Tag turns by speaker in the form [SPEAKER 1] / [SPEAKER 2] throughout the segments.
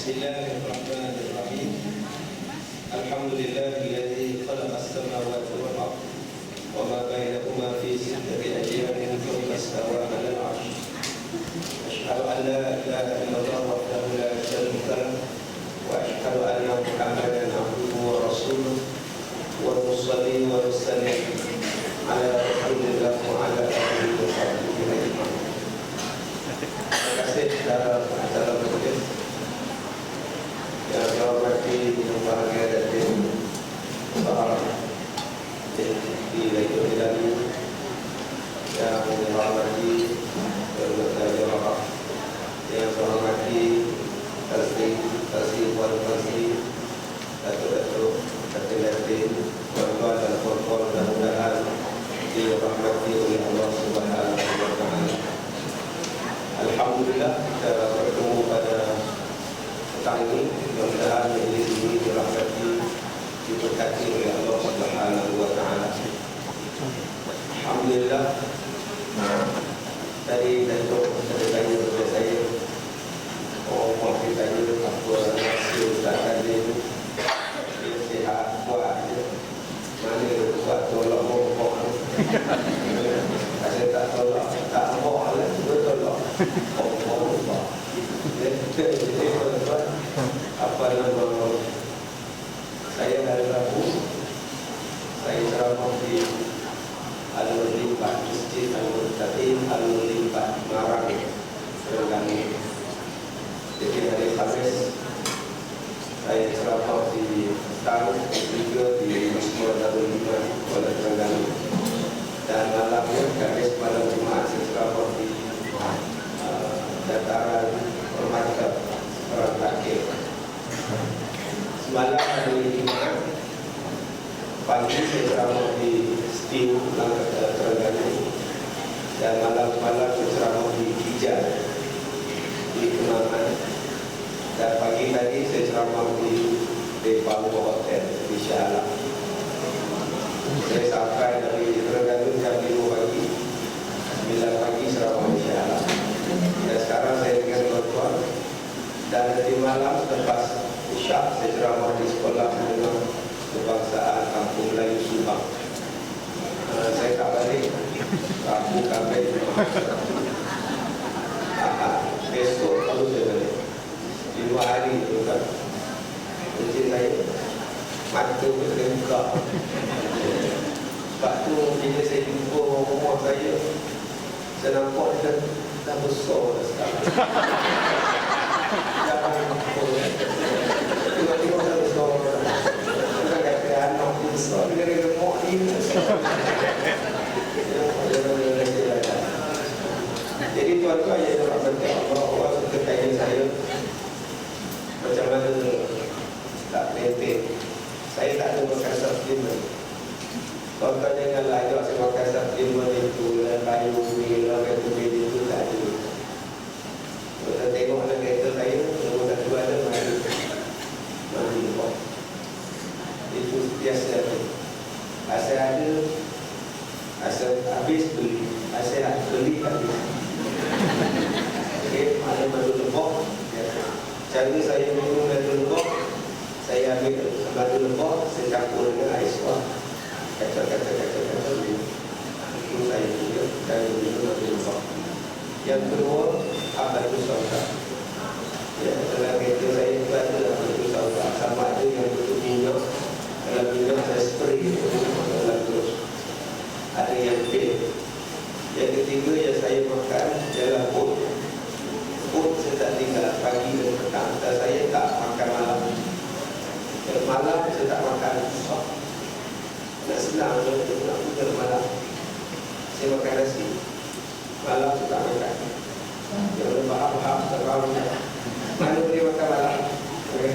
[SPEAKER 1] Bismillahirrahmanirrahim. Alhamdulillahilladzi khalaqa as-samawati wal ardh wa ma bainahuma fi sittati ayyamin thumma istawa 'alal 'arsy. Asyhadu an la ilaha illallah wahdahu la syarika lahu wa asyhadu anna Muhammadan 'abduhu wa rasuluh wa nusalli wa nusallim 'ala rasulillah wa 'ala alihi wa sahbihi ajma'in. Terima kasih saudara majelis yang saya hormati, yang bahagia dan sahabat di Laitul Hilali, yang saya hormati Keluarga Jamaah, yang saya hormati Tasri Puan Tasri, Datuk-Datuk, Datin-Datin, Tuan-tuan dan puan-puan, mudah-mudahan dirahmati oleh Allah Subhanahu wa Ta'ala. Alhamdulillah kita bertemu pada petang ini. Mudah-mudahan majlis ini dirahmati, diberkati oleh Allah Subhanahu wa Ta'ala. Alhamdulillah. Tadi Datuk ada tanya kepada saya, maaf tanya apa hasil Ustaz Kadir, dia sihat buat je, mana buat tolak bokok. Saya tak tolak, tak bokok lah, betul tolak bokok. Jadi tuan-tuan, apa nama saya hari Rabu, saya ceramah di Al-Limbat, Masjid Al-Muttaqin Al-Limbat Marang, Terengganu. Jadi hari Khamis saya ceramah di Tang, juga di Masjid Al-Limbat Kuala Terengganu. Dan malamnya Khamis malam Jumaat saya ceramah di dataran Permata Perang Takir. Semalam hari Jumaat pagi saya ceramah di Stiu Terengganu, dan malam-malam saya ceramah di Hijaz di Kemaman, dan pagi tadi saya ceramah di Palmo Hotel di Shah Alam. Saya sampai dari Terengganu jam 5 pagi, 9 pagi ceramah di Shah Alam. Dan sekarang saya dengan tuan-tuan, dan nanti malam selepas Isyak saya ceramah di sekolah menengah kebangsaan Kampung Melayu Subang. Saya tak balik Kampung Kabel. Besok baru saya balik. Di 2 hari itu kan encik saya mata pun terbuka. Sebab tu bila saya jumpa rumah saya nampak dia dah besar dah sekarang. Tengok-tengok dah besar. Kita kata anak besar, dia remok ni. Jadi tuan-tuan yang dirahmati Allah, Allah suka tanya saya macam mana tak maintain. Saya tak ada makan supplement. Tuan-tuan jangan ajak saya makan supplement itu, kayu ni, kayu itu, tak ada. Kita tengok anak kereta saya, nombor 1 ada mandi lupa. Itu biasa. Asal ada, asal habis beli, asal beli habis. Okey, ada madu lembok. Cara saya minum madu lembok, saya ambil madu lembok, saya campur dengan ais kuah, kacau-kacau itu saya punya dan minum madu lembok. Yang kedua, abadu sauda. Ya, dalam kereta saya juga ada abadu sauda. Sama ada yang bentuk minyak, dalam minyak saya spray dalam terus. Ada yang pil. Yang ketiga yang saya makan ialah oat. Oat saya tak tinggal pagi dan petang, dan saya tak makan malam. Dan malam saya tak makan susah. Nak senang untuk nak buka malam. Saya makan nasi. Malam saya tak makan. Yang boleh faham-faham terlalu. Mana boleh makan malam? Okay.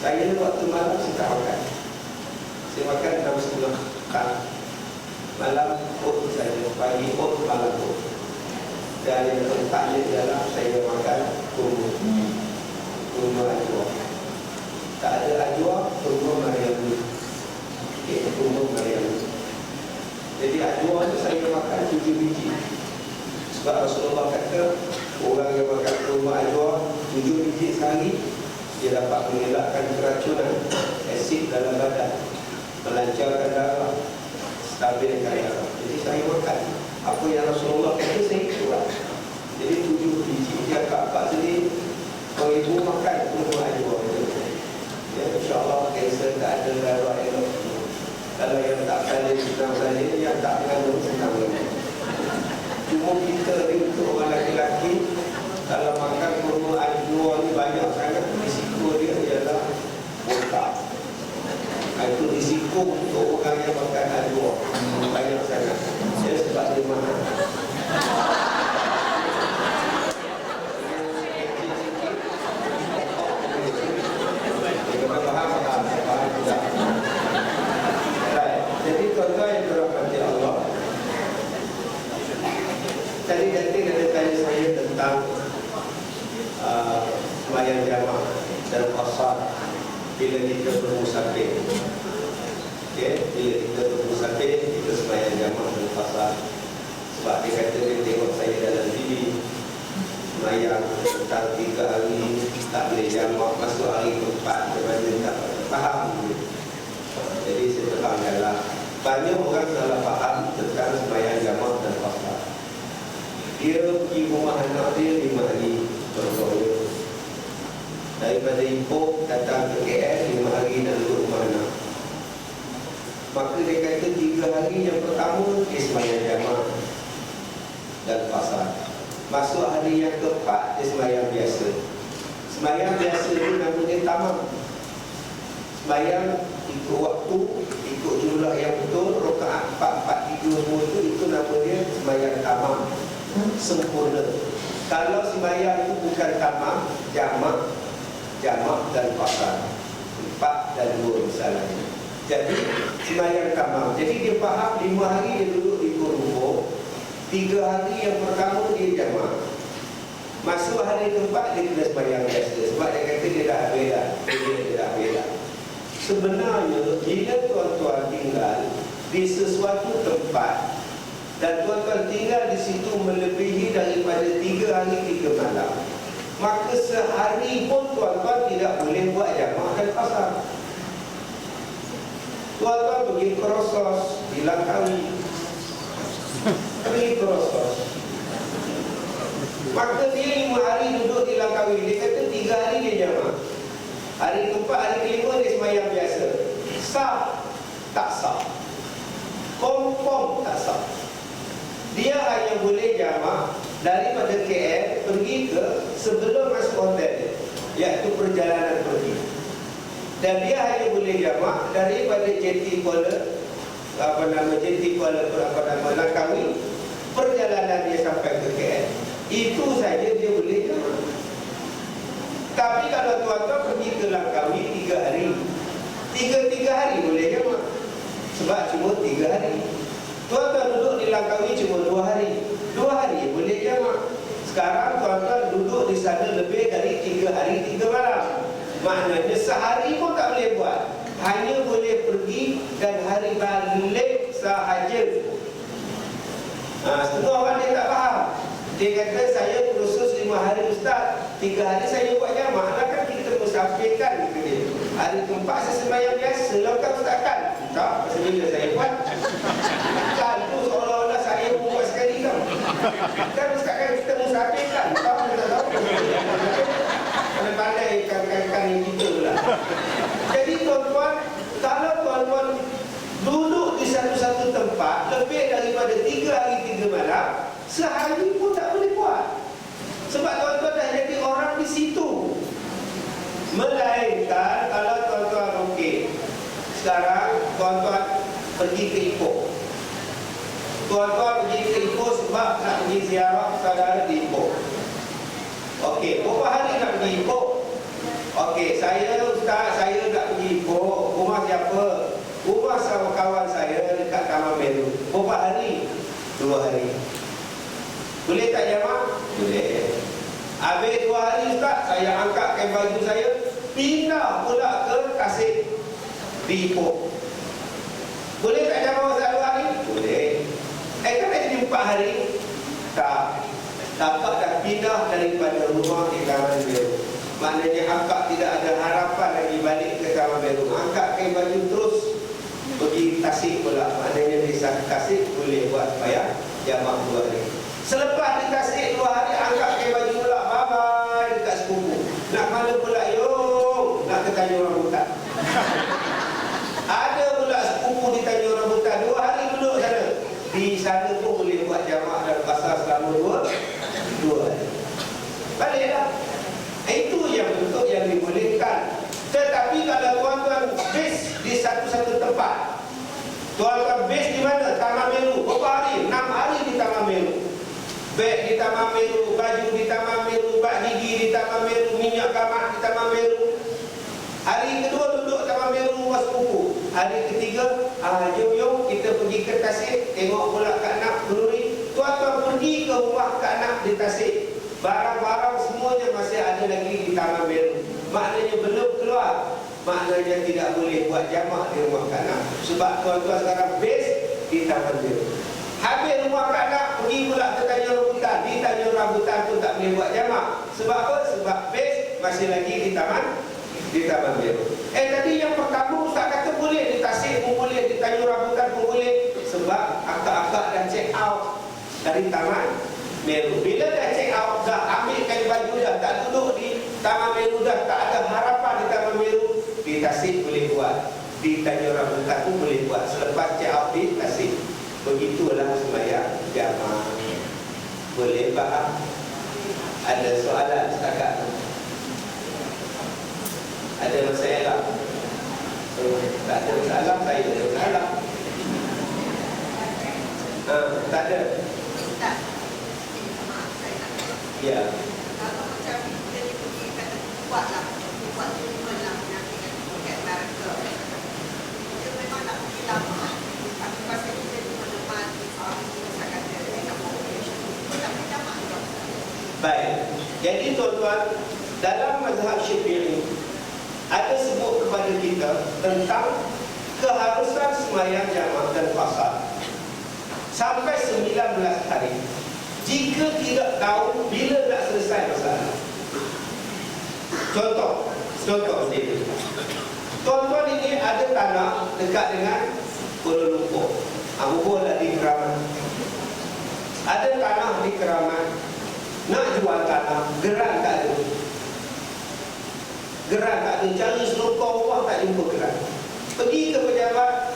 [SPEAKER 1] Saya waktu malam saya tak makan. Saya makan dalam setengah kan. Malam oat saja, pagi oat, malam oat. Dan yang keempatnya adalah saya makan kurma ajwa. Tak ada ajwa, kurma Mariam. Okay, kurma Mariam. Jadi ajwa itu saya makan 7 biji. Sebab Rasulullah kata orang yang makan kurma ajwa 7 biji sehari Dia dapat mengelakkan keracunan asid dalam badan, melancarkan darah, stabilkan darah. Jadi saya makan apa yang Rasulullah kata, saya ikutlah. Jadi 7 biji dia kakak sendiri. Kalau ibu makan kurma ajwa itu, ya insyaAllah kanser tak ada darah elok. Kalau yang tak boleh senang saja, yang tak mengandung senang lagi. Cuma kita ni untuk orang lelaki, kalau makan kurma ajwa ni banyak sangat, risiko dia ialah botak. Itu risiko untuk orang yang makan ajwa banyak sangat. Jadi sebab dia mahal. Jadi tuan-tuan yang dirahmati Allah, tadi nanti ada tanya saya tentang sembahyang jamaah dan qasar bila kita bermusafir. Okay? Bila kita bermusafir, kita sembahyang jamaah dan qasar. Sebab dia kata dia tengok saya dalam TV sembahyang tentang 3 hari tak boleh jamaah, masuk hari keempat macam tak faham. Jadi saya terangkanlah, banyak orang salah faham tentang sembahyang jamaah dan qasar. Dia pergi rumah anak dia 5 hari contohnya, daripada Ipoh datang ke KL 5 hari dan duduk rumah anak. Maka dia kata 3 hari yang pertama dia sembahyang jamaah dan qasar. Masuk hari yang keempat dia sembahyang biasa. Sembahyang biasa itu nama dia tamam. Sembahyang ikut waktu, ikut jumlah yang betul, rakaat 4, 4, 3 semua itu nama dia sembahyang tamam, sempurna. Kalau sembahyang itu bukan tamam, jamak dan qasar, 4 dan 2 misalnya. Jadi sembahyang tamam. Jadi dia faham 5 hari dia duduk di kurung, 3 hari yang pertama dia jamak. Masuk hari keempat dia kena sembahyang biasa. Sebab dia kata dia dah bela. Dia dah bela. Sebenarnya bila tuan-tuan tinggal di sesuatu tempat dan tuan-tuan tinggal di situ melebihi daripada 3 hari 3 malam, maka sehari pun tuan-tuan tidak boleh buat jamaah dan qasar. Tuan-tuan pergi ke Rosos, di Langkawi, pergi ke Rosos, maka dia 5 hari duduk di Langkawi. Dia kata 3 hari dia jamaah, hari keempat, hari kelima dia sembahyang biasa. Sah? Tak sah. Confirm tak sah. Dia hanya boleh jamaah daripada KL pergi ke sebelum masuk hotel, iaitu perjalanan pergi. Dan dia hanya boleh jamaah daripada JT Kuala Langkawi, perjalanan dia sampai ke KL. Itu saja dia boleh jamaah. Tapi kalau tuan-tuan pergi ke Langkawi 3 hari, 3 hari boleh jamaah. Sebab cuma 3 hari. Tuan-tuan duduk di Langkawi cuma 2 hari, 2 hari boleh jamaah. Sekarang tuan-tuan duduk di sana lebih dari 3 hari 3 malam. Maknanya sehari pun tak boleh buat, hanya boleh pergi dan hari balik sahaja. Setengah orang dia tak faham. Dia kata saya kursus 5 hari ustaz, 3 hari saya buat jamaah. Kan kita musafirkan ke dia. Hari keempat saya sembahyang biasa lah kan ustaz kan? Tak, pasal bila saya buat kan tu seolah-olah saya buat sekali kan. Kan ustaz kan kita musafirkan. Tak, kita tahu. Pandai kan yang kita pula. Jadi tuan-tuan, kalau tuan-tuan duduk di satu-satu tempat lebih daripada 3 hari 3 malam, sehari pun tak boleh buat. Sebab tuan-tuan dah jadi orang di situ. Melainkan kalau tuan-tuan okey, sekarang tuan-tuan pergi ke Ipoh. Tuan-tuan pergi ke Ipoh sebab nak pergi ziarah saudara di Ipoh. Okey, berapa hari nak pergi Ipoh? Okey, saya ustaz, saya nak pergi Ipoh. Rumah siapa? Rumah sama kawan saya dekat Taman Meru. Berapa hari? 2 hari. Boleh tak jamaah? Boleh. Habis 2 hari ustaz, saya angkatkan baju saya, pindah pula ke Tasik di Ipoh. Boleh tak jamaah ustaz 2 hari? Boleh. Kan dah jadi 4 hari? Tak. Dapat dah pindah daripada rumah ke Taman Meru. maknanya akak tidak ada harapan lagi balik ke Taman Meru. Angkat kain baju terus pergi Tasik pula, maknanya di Tasik boleh buat payah jamak 2 hari. Selepas di Tasik 2 hari, angkat kain baju pula, bye-bye dekat sepupu. Nak mana pula, yo, nak ke Tanjung Rambutan. Ada pula sepupu di Tanjung Rambutan, 2 hari duduk sana. Di sana pun boleh buat jamak dan pasar selama 2 hari. Baliklah. Itu yang bentuk yang dibolehkan. Tetapi kalau tuan-tuan base di satu-satu tempat, tuan-tuan base di mana? Taman Meru. Berapa hari? 6 hari di Taman Meru. Beg di Taman Meru, baju di Taman Meru, bak gigi di Taman Meru, minyak gamak di Taman Meru. Hari kedua duduk Taman Meru rumah sepupu. Hari ketiga, jom kita pergi ke Tasik, tengok pula Kak Nak Kenduri. Tuan-tuan pergi ke rumah Kak Nak di Tasik. Barang-barang semuanya masih ada lagi di Taman Meru. Maknanya belum keluar. Maknanya tidak boleh buat jamak di rumah Kak Nak. Sebab tuan-tuan sekarang base di Taman Meru. Habis rumah Kak Nak, pergi pula ke Tanjung Rambutan. Di Tanjung Rambutan pun tak boleh buat jamak. Sebab apa? Sebab base masih lagi di Taman Meru. Tadi yang pertama Ustaz kata boleh di Tasik pun boleh, di Tanjung Rambutan pun boleh. Sebab akak-akak dah check out dari Taman Meru. Bila dah check out, dah ambil kain baju, dah tak duduk di Taman Meru, dah tak ada harapan di Taman Meru, di Tasik boleh buat, di Tanjung Rambutan pun boleh buat. Selepas check out di Tasik, begitulah sembahyang jamaah. Boleh faham? Ada soalan setakat? Ada masalah? Tak ada masalah, saya ada masalah. Tak ada. Ya.
[SPEAKER 2] Kalau macam kita ni pergi kata buatlah tujuan lah menyaksikan tiket mereka. Kita memang nak pergi lama. Tapi pasal kita di menemani suami saya kata dekat population. Kita tak pergi lama juga.
[SPEAKER 1] Baik. Jadi tuan-tuan, dalam mazhab Syafi'i ada sebut kepada kita tentang keharusan sembahyang jamaah dan fasal sampai 19 hari. Jika tidak tahu bila nak selesai masalah. Contoh sendiri. Tuan-tuan ini ada tanah dekat dengan Kuala Lumpur. Bukanlah di Keramat. Ada tanah di Keramat. Nak jual tanah, geran tak ada. Cari seluruh rumah tak jumpa geran. Pergi ke pejabat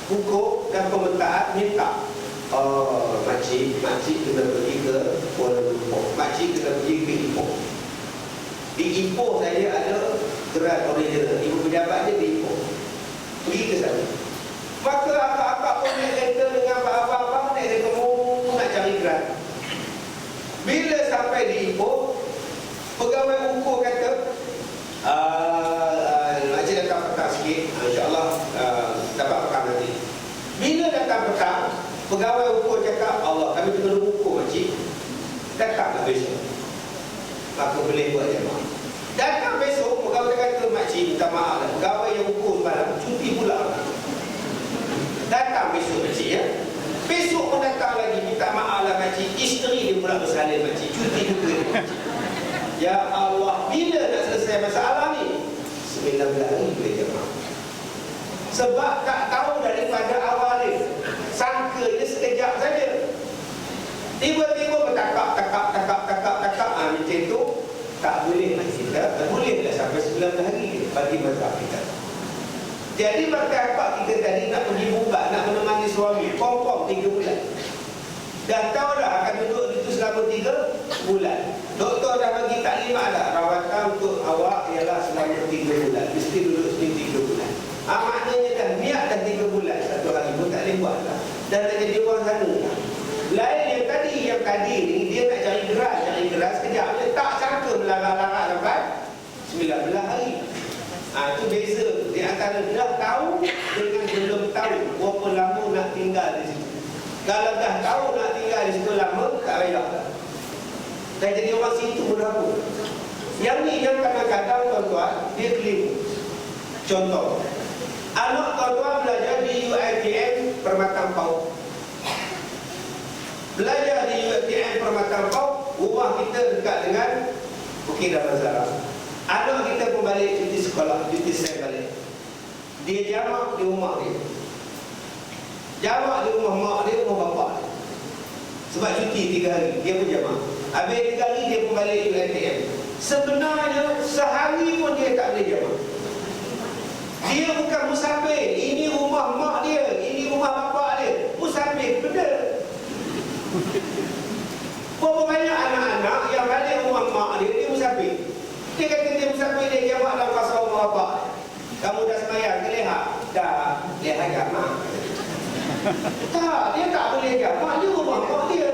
[SPEAKER 1] hukum dan pemetaan, minta. Makcik kena pergi ke Kuala Lumpur. Makcik kena pergi ke Ipoh. Di Ipoh saya ada geran original. Ibu pejabat dia di Ipoh. Pergi ke sana. Maka akak-akak pun naik kereta dengan abang-abang naik kereta nak cari geran. Bila sampai di Ipoh, pegawai ukur kata, makcik datang petang sikit, insyaAllah dapat petang nanti. Bila datang petang, pegawai ukur cakap, Allah, kami tengah ukur makcik, datanglah besok, maka boleh buat jemaah. Datang besok, pegawai kata, makcik minta maaf lah, pegawai yang ukur semalam cuti pula. Datang besok makcik ya. Besok pun datang lagi, minta maaf lah makcik, isteri dia pula bersalin makcik, cuti juga dia makcik. Ya Allah, bila nak selesai masalah ni? 19 hari boleh jemaah. Sebab tak tahu daripada awal ni, sangka dia sekejap saja. Tiba-tiba bertakap, macam tu tak boleh kita. Tak boleh dah sampai 19 hari bagi mazhab kita. Jadi mazhab kita tadi nak pergi buka, nak menemani suami, confirm 3 bulan. Dah tahu dah akan duduk itu selama 3 bulan. Doktor dah bagi taklimat dah, rawatan untuk awak ialah selama 3 bulan. Mesti duduk sini 3 bulan. Maknanya dah niat dah 3 bulan, 1 hari pun tak boleh buat dah. Dan tak jadi orang sana dah. Lain yang tadi ni, dia nak cari geras sekejap. Dia tak sangka melarang-larang sampai 19 hari. Itu beza di antara dah tahu dengan belum tahu berapa lama nak tinggal di situ. Kalau dah tahu nak tinggal di situ lama, tak payah dah. Dan jadi orang situ berapa. Yang ni yang kadang-kadang tuan-tuan, dia keliru. Contoh, anak tuan-tuan belajar di UiTM Permatang Pau. Belajar di UiTM Permatang Pau, rumah kita dekat dengan Bukit Damansara. Anak kita pun balik cuti sekolah, cuti sen balik. Dia jamak di rumah dia. Jamak di rumah mak dia, rumah bapak dia. Sebab cuti 3 hari, dia pun jamak. Habis 3 hari dia pun balik UiTM. Sebenarnya sehari pun dia tak boleh jamak. Dia bukan musafir. Ini rumah mak dia, ini rumah bapak dia. Musafir, benar. Berapa banyak anak-anak yang balik rumah mak dia, dia musafir. Dia kata dia musafir, dia jamak dalam pasal rumah bapak. Kamu dah semayang ke leha? Dah, leha jamak. Tak, dia tak boleh jamak. Dia rumah mak dia,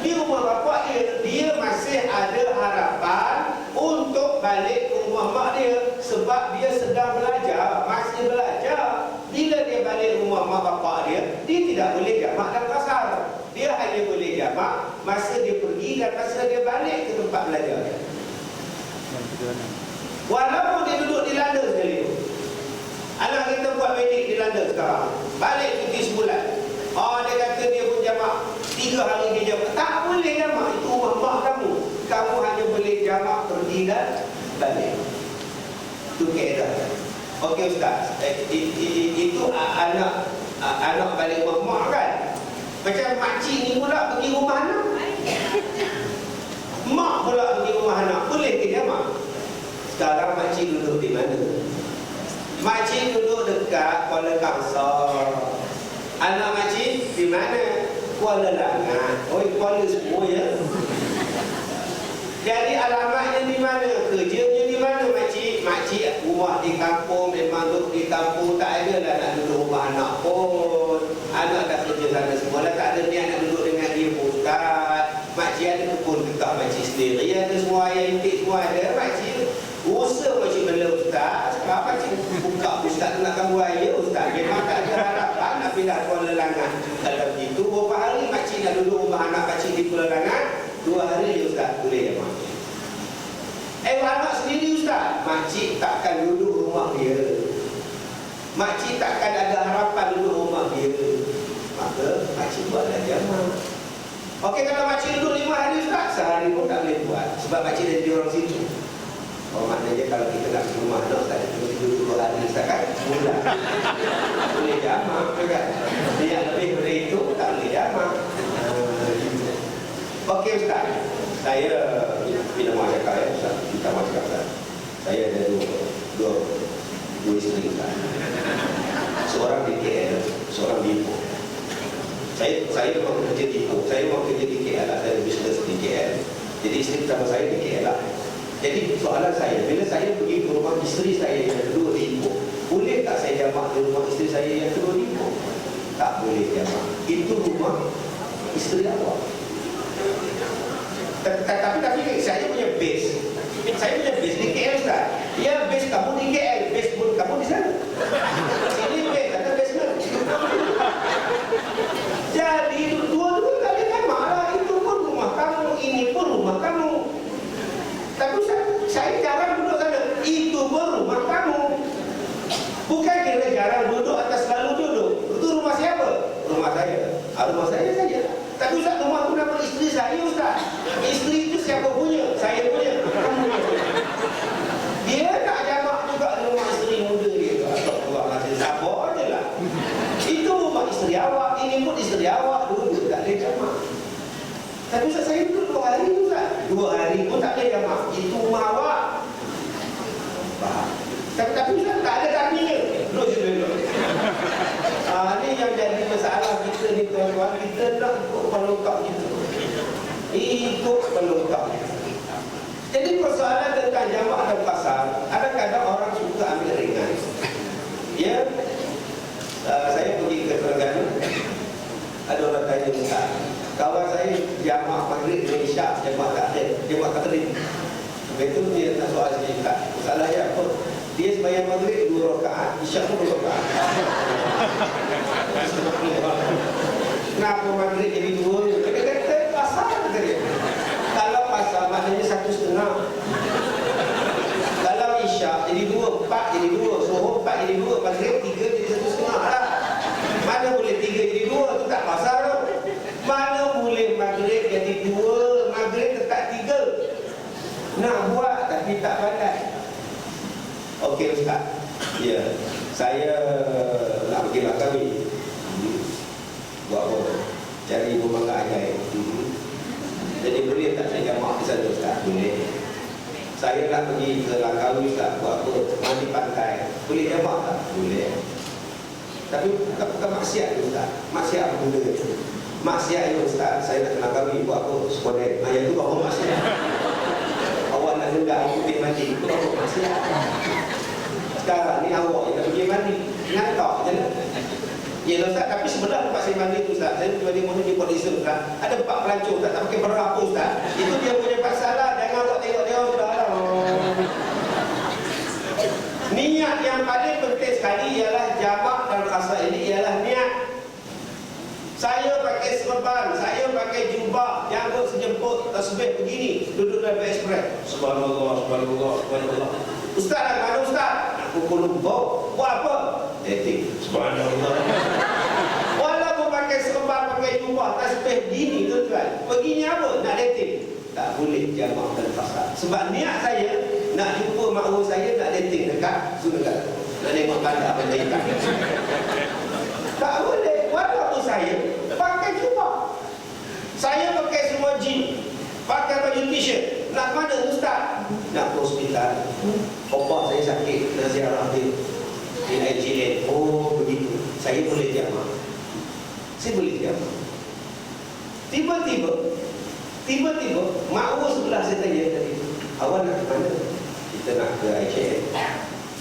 [SPEAKER 1] di rumah bapak dia. Dia masih ada harapan untuk balik ke rumah mak dia. Sebab dia sedang belajar, masih belajar. Bila dia balik rumah mak bapak dia, dia tidak boleh jamak dalam pasar. Dia hanya boleh jamak masa dia pergi dan masa dia balik ke tempat belajar dia. Walaupun dia duduk di London sekalipun. Anak kita buat medik di London sekarang, balik cuti sebulan. Dia kata dia pun jamak 3 hari dia jamak. Tak boleh jamak, itu rumah mak kamu. Kamu hanya boleh jamak pergi dan balik. Itu keadaan. Okey Ustaz, itu anak balik rumah mak kan. Macam makcik ni pula pergi rumah anak, mak pula pergi rumah anak. Boleh ke jamak? Sekarang makcik duduk di mana? Makcik duduk dekat Kuala Kangsar. Anak makcik di mana? Kuala Langat. Oh, Kuala semua ya. Jadi alamatnya di mana? Kerjanya di mana makcik? Makcik rumah di kampung, memang duduk di kampung. Tak ada lah nak duduk rumah anak pun. Anak dah kerja sana semua lah. Tak ada niat nak duduk dengan dia pun Ustaz. Makcik ada kebun tetap makcik sendiri. Ada semua ayah intik semua ada. Makcik usaha makcik bela Ustaz. Sebab makcik buka Ustaz nak kamu ayah Ustaz. Memang tak ada harapan nak pindah Kuala Langat. Kalau begitu berapa hari makcik nak duduk rumah anak makcik di Kuala Langat? 2 hari je Ustaz, boleh ya mak. Anak sendiri Ustaz, makcik takkan duduk rumah dia. Makcik takkan ada harapan duduk rumah dia. Maka makcik buatlah jamak. Okey, kalau makcik duduk 5 hari Ustaz, sehari pun tak boleh buat. Sebab makcik dah jadi orang situ. Maknanya kalau kita nak pergi rumah anak Ustaz, kita mesti duduk 2 hari Ustaz kan? Mudah. Boleh jamak kan? Dia lebih dari itu, tak boleh jamak. Okey Ustaz, saya bila mahu cakap ya Ustaz, kita mahu cakap Ustaz. Saya ada dua isteri Ustaz. Seorang di KL, seorang di Ipoh. Saya memang kerja di Ipoh, saya memang kerja di KL lah, saya bisnes di KL. Jadi isteri pertama saya di KL lah. Jadi soalan saya, bila saya pergi ke rumah isteri saya yang kedua di Ipoh, boleh tak saya jamak di rumah isteri saya yang kedua di Ipoh? Tak boleh jamak. Itu rumah isteri awak. Tapi saya punya base. Saya punya base di KL Ustaz. Ya, base kamu di KL, base pun kamu di sana. Sini base, ada basement. Jadi dua-dua kali jamak lah. Itu pun rumah kamu, ini pun rumah kamu. Tapi saya jarang duduk sana. Itu pun rumah kamu. Bukan kira jarang duduk atau selalu duduk. Itu rumah siapa? Rumah saya. Rumah saya saja. Tapi Ustaz, rumah tu nama isteri saya Ustaz. Isteri itu siapa punya? Saya punya. Kamu punya. Dia tak jamak juga di rumah isteri muda dia. Astagfirullahaladzim, sabar je lah. Itu rumah isteri awak, ini pun isteri awak. Duduk tak boleh jamak. Tapi Ustaz, saya duduk 2 hari Ustaz. 2 hari pun tak boleh jamak. Itu rumah awak. Faham? Tapi Ustaz, tak ada tapinya. Duduk je dulu. Ini yang jadi masalah kita ni tuan-tuan. Kita nak ikut pelengkap kita. Ikut pelengkap. Jadi persoalan tentang jamak dan pasar, kadang-kadang orang suka ambil ringan. Ya, saya pergi ke Terengganu. Ada orang tanya Ustaz, kawan saya jamak maghrib dengan isyak, jamak taklim. Betul dia tak soal saya Ustaz. Masalahnya apa? Dia sembahyang maghrib 2 rakaat, isyak pun 2 rakaat. Kenapa maghrib jadi 2? Dia kata pasar kata dia. Kalau pasar maknanya 1,5. Kalau isyak jadi 2, 4 jadi 2, zuhur 4 jadi 2, maghrib 3 jadi 1,5 lah. Mana boleh 3 jadi 2? Itu tak pasar tu. Mana boleh maghrib jadi 2, maghrib tetap 3. Nak buat tapi tak pandai. Okey Ustaz. Ya, saya nak pergi Langkawi. Buat apa? Cari rumah ajaib. Jadi boleh tak saya jamak di sana Ustaz? Boleh. Saya nak pergi ke Langkawi Ustaz. Buat apa? Mandi pantai. Boleh jamak tak? Boleh. Tapi bukan maksiat Ustaz. Maksiat apa benda itu? Maksiat itu Ustaz. Saya nak ke Langkawi. Buat apa? Sekolah. Yang itu apa maksiat? Awak nak hendak putih mandi. Itu apa maksiat? Sekarang ni awak yang nak pergi mandi. Ngatak je lah. Ya Ustaz, tapi sebenarnya tempat saya mandi tu Ustaz, saya pergi mandi di Port Dickson Ustaz, ada 4 pelancong Ustaz, tak pakai berapa Ustaz. Itu dia punya pasal lah, jangan awak tengok dia sudah lah. Niat yang paling penting sekali ialah jamak dan rasa ini ialah niat. Saya pakai serban, saya pakai jubah, janggut sejemput, tasbih begini, duduk dalam ekspres. Subhanallah, subhanallah, subhanallah. Ustaz nak mana Ustaz? Aku lupa. Buat apa? Dating. Subhanallah. Walaupun pakai serban, pakai jubah, tasbih begini tuan-tuan. Begini apa? Nak dating. Tak boleh jamak dan fasad. Sebab niat saya nak jumpa makhluk saya, nak dating dekat Sungai. Nak tengok tanda apa yang ikan. Tak boleh. Walaupun saya pakai jubah, saya pakai semua jeans, pakai baju t-shirt. Nak mana Ustaz? Nak ke hospital. Opak saya sakit, nak ziarah dia di IGN. Oh begitu. Saya boleh jamak. Saya boleh jamak. Tiba-tiba makhluk sebelah saya tanya tadi, awak nak ke mana? Kita nak ke IGN.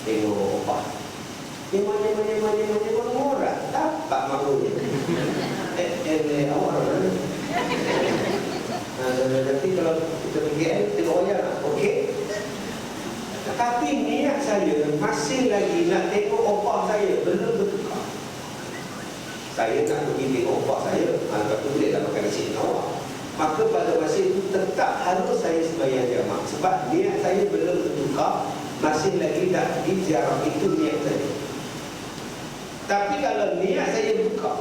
[SPEAKER 1] Tengok opak. Mana murah. Dapat makhluknya. Awak mana? Nanti kalau kita pergi tengok wayang, okey. Tetapi niat saya masih lagi nak tengok opak saya, belum bertukar. Saya nak pergi tengok opak saya, maka tu boleh tak makan nasi awak. Maka pada masa itu tetap harus saya sembahyang jamak. Sebab niat saya belum bertukar, masih lagi tak pergi ziarah, itu niat saya. Tapi kalau niat saya buka,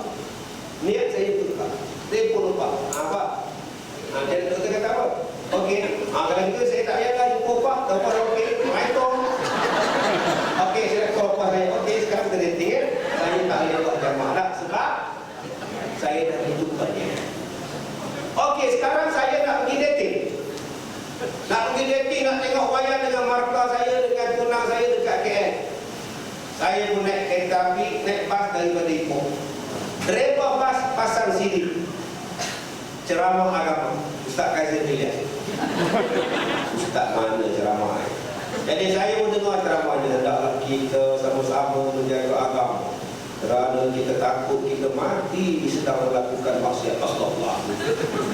[SPEAKER 1] telefon opak, apa? Jadi doktor kata apa? Okey. Kalau gitu saya tak payahlah jumpa opak. Opak okey. Assalamualaikum. Okey, saya nak call opak saya. Okey, sekarang kita dating ya. Saya tak boleh buat jamak dah sebab saya dah jumpa dia. Okey, sekarang saya nak pergi dating. Nak tengok wayang dengan markah saya, dengan tunang saya dekat KL. Saya pun naik kereta api, naik bas daripada Ipoh. Driver bas pasang CD. Ceramah agama Ustaz Kaiser Bilias. Ustaz mana ceramah? Jadi saya pun dengar ceramahnya. Hendaklah kita sama-sama menjaga agama, kerana kita takut kita mati sedang melakukan maksiat. Astagfirullah.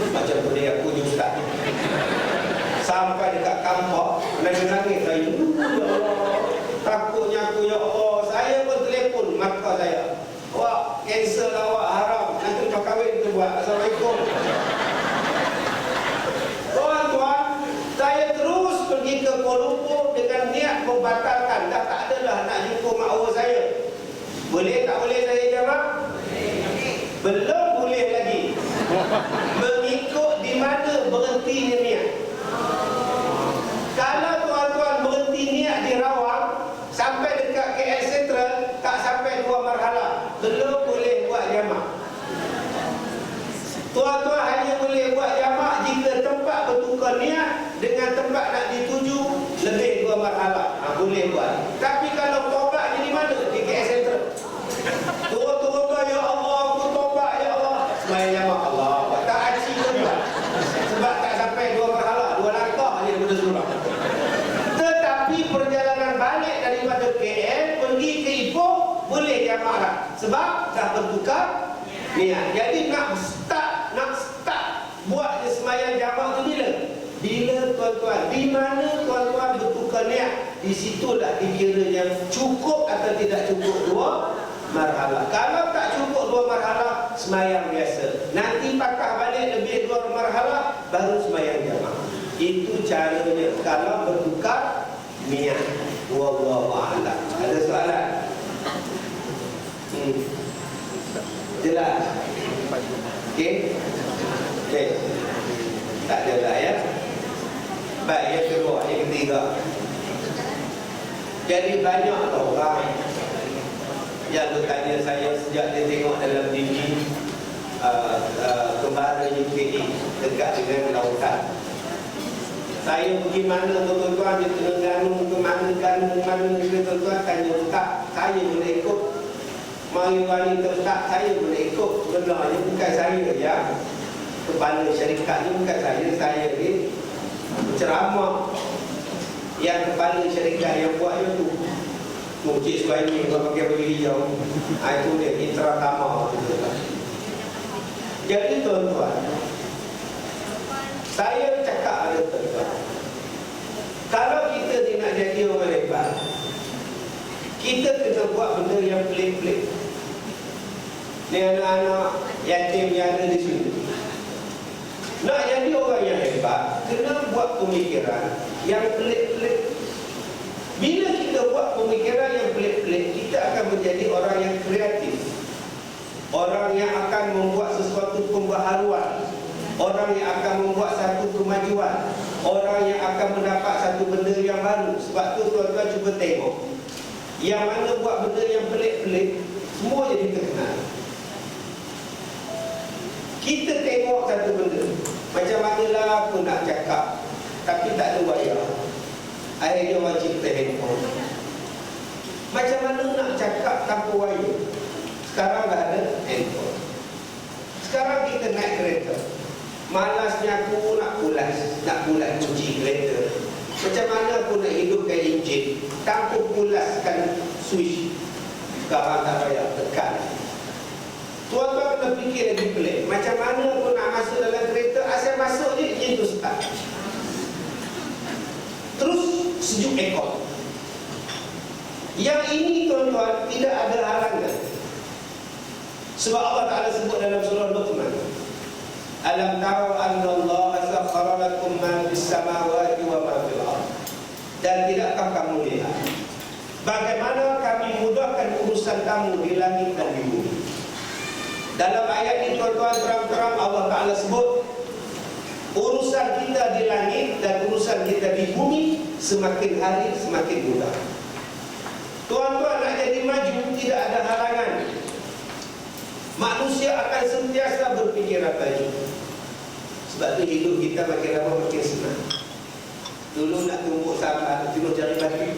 [SPEAKER 1] Macam benda aku je Ustaz. Sampai dekat kampung nangis-nangis saya. Ya Allah, takutnya aku ya Allah. Saya pun telefon markah saya. Wah, cancel awak haram. Nanti kau kahwin kita buat. Assalamualaikum. Tuan-tuan, saya terus pergi ke Kuala Lumpur dengan niat membatalkan. Dah tak adalah nak jumpa makhluk saya. Boleh tak boleh saya jamak? Belum boleh lagi. Mengikut di mana berhentinya niat. Kalau tuan-tuan berhenti niat di Rawang sampai dekat KL Central, tak sampai 2 marhalah, belum boleh buat jamak. Tuan-tuan hanya boleh buat jamak jika tempat bertukar niat dengan tempat nak dituju lebih 2 marhalah. Boleh buat. Tapi kalau tobat di mana? Di KL Central. Turun-turun, ya Allah, aku tobat, ya Allah. Sembahyang jamak, Allah. Tak aci pun buat. Sebab tak sampai 2 marhalah, 2 langkah je daripada surah. Tetapi perjalanan balik daripada KL pergi ke Ipoh boleh jamak lah. Sebab dah bertukar niat. Jadi nak start buat sembahyang jamak tu bila? Bila tuan-tuan, di mana tuan-tuan bertukar niat, di situlah dikiranya cukup atau tidak cukup 2 marhalah. Kalau tak cukup 2 marhalah, sembahyang biasa. Nanti pakah balik lebih 2 marhalah, baru sembahyang jamak. Itu caranya kalau bertukar niat. Wallahu a'lam. Ada soalan? Jelas? Okey? Okey. Tak ada lah ya. Baik, yang kedua, yang ketiga. Jadi banyak orang yang bertanya saya sejak dia tengok dalam TV kembara UKE dekat dengan lautan. Saya pergi mana tuan-tuan, di Terengganu ke mana ke tuan-tuan, tanya tak, saya boleh ikut. Mari wali tertak, saya boleh ikut. Sebenarnya bukan saya yang kepala syarikat ni, bukan saya ni ceramah. Yang kepala syarikat yang buat tu Cik Suhaimi kalau pakai baju hijau, itu dia Intra Tama. Jadi tuan-tuan, saya cakap ada tuan-tuan, kalau kita tidak jadi orang hebat, kita kena buat benda yang pelik-pelik. Ni anak-anak yatim yang ada di sini, nak jadi orang yang hebat, kena buat pemikiran yang pelik-pelik. Bila kita buat pemikiran yang pelik-pelik, kita akan menjadi orang yang kreatif, orang yang akan membuat sesuatu pembaharuan, orang yang akan membuat satu kemajuan, orang yang akan mendapat satu benda yang baru. Sebab tu tuan-tuan cuba tengok, yang mana buat benda yang pelik-pelik, semua jadi terkenal. Kita tengok satu benda, macam manalah aku nak cakap, tapi tak ada wayar, akhirnya wajib handphone. Macam mana nak cakap tanpa wayar? Sekarang dah ada handphone. Sekarang kita naik kereta, malasnya aku nak pulas kunci kereta. Macam mana aku nak hidupkan enjin tanpa pulaskan switch? Sekarang tak payah tekan. Tuan-tuan kena fikir lagi pelik. Macam mana aku nak masuk dalam kereta, asal masuk je enjin tu start. Terus sejuk ekor. Yang ini tuan-tuan tidak ada halangan. Sebab Allah Ta'ala sebut dalam surah Luqman, Alam tara anna Allah sakhara lakum ma fis samawati wa ma fil ardh. Dan tidakkah kamu lihat bagaimana kami mudahkan urusan kamu di langit dan di bumi? Dalam ayat ini tuan-tuan terang-terang Allah Ta'ala sebut urusan kita di langit dan urusan kita di bumi semakin hari semakin mudah. Tuan-tuan nak jadi maju, tidak ada halangan. Manusia akan sentiasa berpikiran maju. Sebab itu hidup kita makin lama makin senang. Dulu nak tumbuk sampah, cuma cari batu.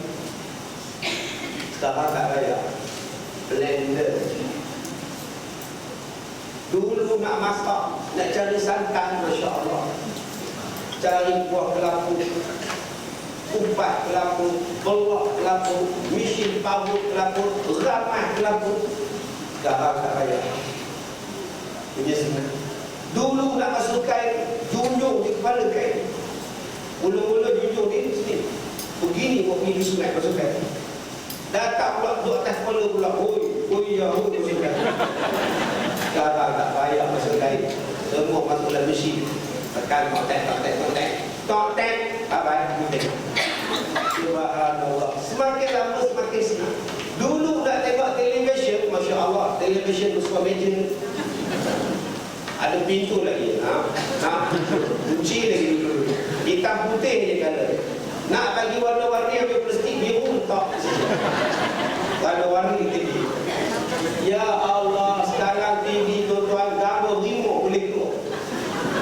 [SPEAKER 1] Sekarang tak payah, blender. Dulu nak masak, nak cari santan, Masya Allah, cari buah kelapa, umpat kelapa, belak kelapa, mesin pabuk kelapa, ramai kelapa. Sekarang tak payah, punya senang. Dulu nak masuk kain, junjung di kepala kain, mula-mula junjung di sini, begini mau pergi di sungai masuk kain. Datang pula duduk atas kepala pula, oi ya, masuk kain. Sekarang tak payah masuk kain, semua masuk dalam mesin. Tekan tok-tek, bye-bye, putih. Subhanallah, semakin lama semakin senang. Dulu nak tengok televisyen, Masya Allah, televisyen bersuara meja, ada pintu lagi, kunci lagi dulu, hitam putih je color. Nak bagi warna-warni ambil plastik biru, tak, warna-warni tinggi. Ya Allah, sekarang TV tuan-tuan, gambar remote boleh keluar.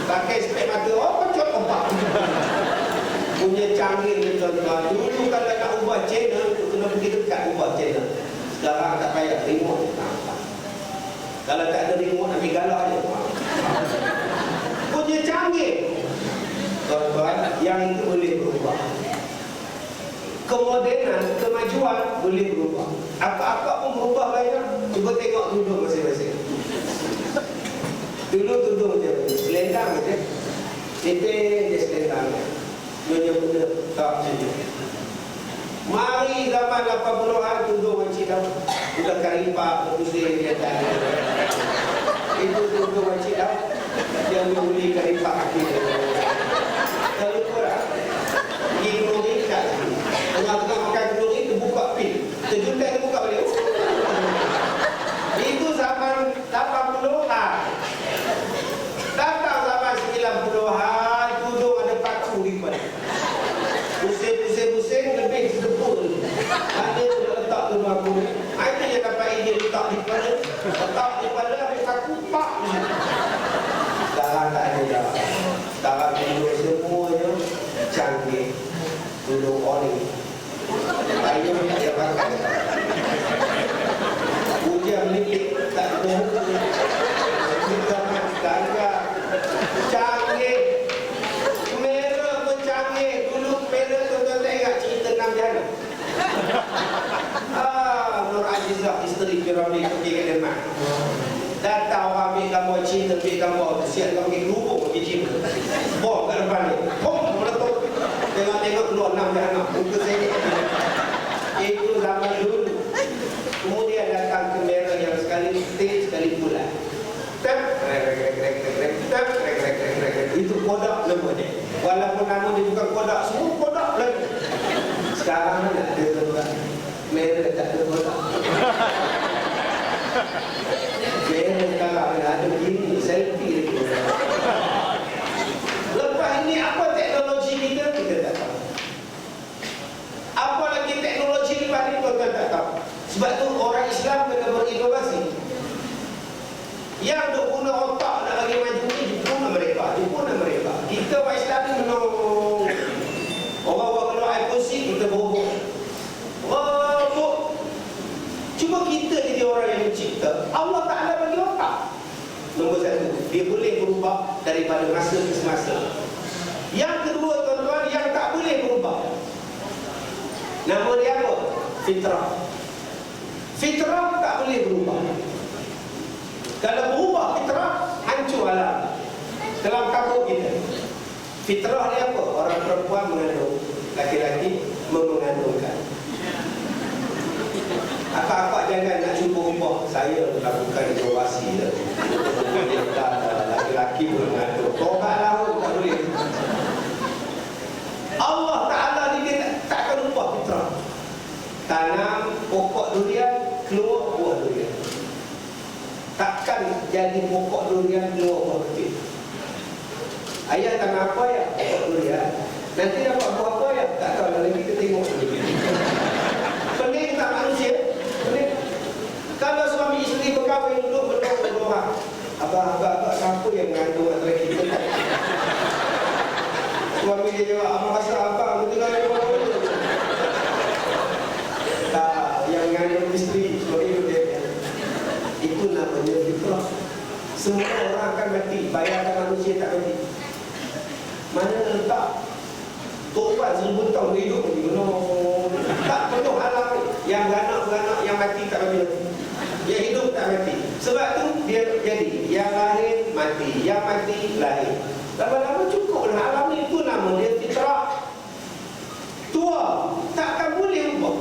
[SPEAKER 1] Pakai spek mata, kocok opak. Punya canggih ni tuan-tuan. Dulu kalau nak ubah channel, kena pergi dekat ubah channel. Sekarang tak payah, remote. Kalau tak ada remote, ambil galak je. Punya canggih tuan-tuan, yang itu boleh berubah. Kemodenan, kemajuan boleh berubah. Apa-apa pun berubah banyak. Cuba tengok tudung masing-masing. Dulu tudung je, selendang je, tipis je selendang. Nyonya muda tak saja. Mari zaman 80-an tudung Makcik Daud, sudah karipak pusing dia tak. Itu tudung Makcik Daud, dia membeli karipak kaki dia. Kalau kurang pergi tudung ni kat sini, tengah-tengah makan tudung ni terbuka pin, terjuntai terbuka balik. Itu zaman 80-an. Datang zaman 90-an, tudung ada paku di depan. Pusing-pusing lebih sedepul. Duduk oli. Kayu dia pakai. Hujan lilit tak tahu. Kita gagah. Canggih. Merah pun canggih. Dulu merah tuan-tuan tak ingat cerita 6 jana. Nur Azizah isteri Firauni pergi ke Denmark. Datang orang ambil gambar cinta, ambil gambar siap kau pergi lubuk pergi cinta. Bom kat depan ni. Bom meletup. Tengok-tengok keluar 6 jana. Muka saya itu zaman dulu. Kemudian datang ke merah yang sekali putih, sekali bulat. Tap, itu kodak namanya. Walaupun nama dia bukan kodak, semua kodak lagi. Sekarang mana ada tuan? Merah tak ada kodak. Merah sekarang ada begini, selfie lagi. Lepas ini apa teknologi kita? Kita tak tahu. Apa lagi teknologi lepas ini kita tak tahu. Sebab tu orang Islam kena berinovasi. Yang duk guna otak nak bagi maju ni jempuna mereka. Kita orang Islam ni menung. Orang-orang keluar iPhone 6 kita bobok. Cuma kita jadi orang yang mencipta. Allah Ta'ala bagi otak. Nombor 1, dia boleh berubah daripada masa ke semasa. Yang kedua tuan-tuan, yang tak boleh berubah. Nama dia apa? Fitrah. Fitrah tak boleh berubah. Kalau berubah fitrah, hancur alam. Dalam kampung kita, fitrah dia apa? Orang perempuan mengandung, laki-laki mengandungkan. Akak-akak jangan nak cuba ubah. Saya lakukan inovasi dah. Laki-laki mengandung. Tobatlah, tak boleh. Allah Ta'ala ni dia takkan ubah fitrah. Tanam pokok durian, keluar buah durian. Takkan jadi pokok durian keluar buah petik. Ayah tanam apa ya? Pokok durian. Nanti dapat buah apa ya? Tak tahu, lagi kita tengok. Pening tak manusia? Pening. Kalau suami isteri berkahwin duduk berdoa, abang, siapa yang mengandung antara kita? Suami dia jawab, abang rasa abang betul kan? Tak, yang mengandung isteri seperti itu dia. Itu namanya fitrah. Semua orang akan mati. Bayangkan manusia tak mati. Mana letak Tuhan 1000 tahun hidup ni, tak penuh alam ni. Yang beranak, yang mati tak mati. Yang hidup tak mati. Sebab tu dia jadi yang lahir mati, yang mati lahir. Lama-lama cukup lah alam ni. Itu nama dia fitrah. Tua takkan boleh ubah.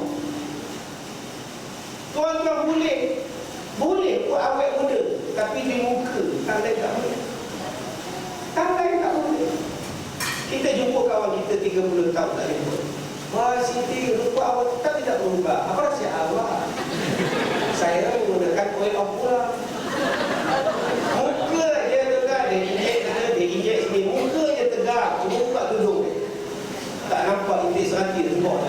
[SPEAKER 1] Tuan-tuan boleh buat awet muda, tapi di muka tandai tak boleh. Tandai tak boleh. Kita jumpa kawan kita 30 tahun tak jumpa. Wah Siti, rupa awak tetap tidak berubah. Apa rahsia Allah? Saya menggunakan oil of pula. Muka dia tegak, dia injek sini. Muka dia tegak, cuma buka tudung dia. Tak nampak intik serati semua.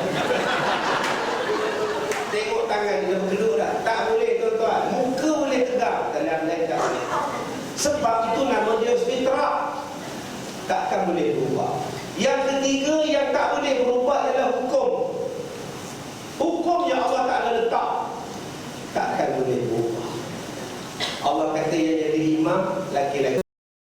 [SPEAKER 1] Tengok tangan dia berkedut dah. Tak boleh tuan-tuan. Muka boleh tegak, dalam lain tak boleh. Sebab itu nama dia fitrah. Takkan boleh berubah. Yang ketiga yang tak boleh berubah adalah hukum. Hukum yang Allah Ta'ala letak takkan boleh berubah. Allah kata yang jadi imam laki-laki.